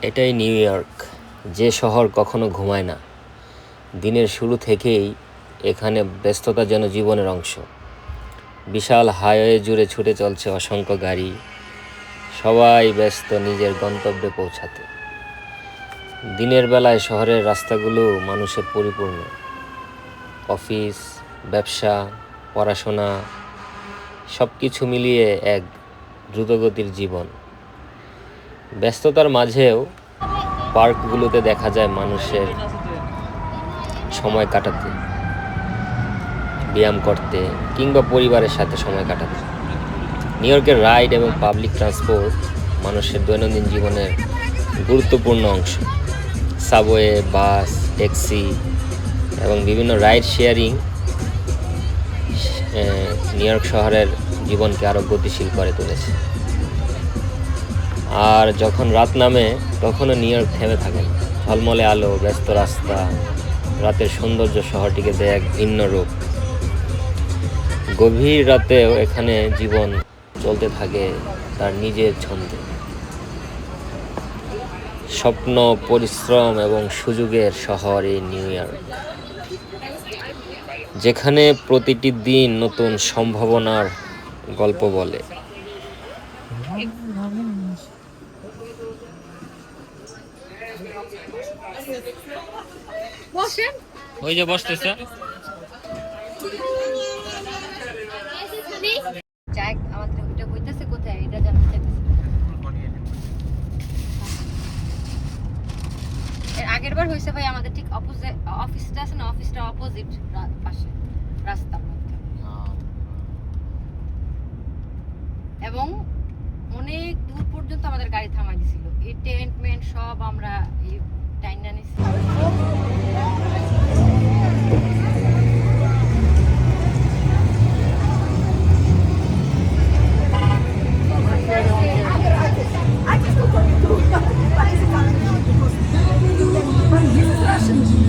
এটাই new York, যে শহর কখনো ঘুমায় না। দিনের শুরু থেকেই এখানে ব্যস্ততা যেন জীবনের অংশ। বিশাল হাইওয়ে জুড়ে ছুটে চলছে অসংখ্য গাড়ি, সবাই ব্যস্ত নিজের গন্তব্যে পৌঁছাতে। দিনের বেলায় শহরের রাস্তাগুলো মানুষে পরিপূর্ণ। অফিস, ব্যবসা, পড়াশোনা সব কিছু মিলিয়ে এক দ্রুতগতির জীবন। ব্যস্ততার মাঝেও পার্কগুলোতে দেখা যায় মানুষের সময় কাটাতে, ব্যায়াম করতে কিংবা পরিবারের সাথে সময় কাটাতে। নিউ ইয়র্কের রাইড এবং পাবলিক ট্রান্সপোর্ট মানুষের দৈনন্দিন জীবনের গুরুত্বপূর্ণ অংশ। সাবওয়ে, বাস, ট্যাক্সি এবং বিভিন্ন রাইড শেয়ারিং নিউ ইয়র্ক শহরের জীবনকে আরও গতিশীল করে তুলেছে। আর যখন রাত নামে তখনও নিউ ইয়র্ক থেমে থাকে না। ঝলমলে আলো, ব্যস্ত রাস্তা, রাতের সৌন্দর্য শহরটিকে দেয় এক ভিন্ন রূপ। গভীর রাতেও এখানে জীবন চলতে থাকে তার নিজের ছন্দে। স্বপ্ন, পরিশ্রম এবং সুযোগের শহর এই নিউ ইয়র্ক, যেখানে প্রতিটি দিন নতুন সম্ভাবনার গল্প বলে। ওই যে বসতেছে। আমাদের ওইটা হইতেছে কোথায় এটা জানতে চাইতেছি। এর আগের বার হয়েছে ভাই আমাদের ঠিক অপোজিট অফিসটা আছে না, অফিসটা অপোজিট পাশে রাস্তার মধ্যে, এবং অনেক দূর পর্যন্ত আমাদের গাড়ি থামাই দিছিল। এই টেন্ট মেন্ট সব আমরা এই টাইনা নিছি। I just don't want to do it. But it's a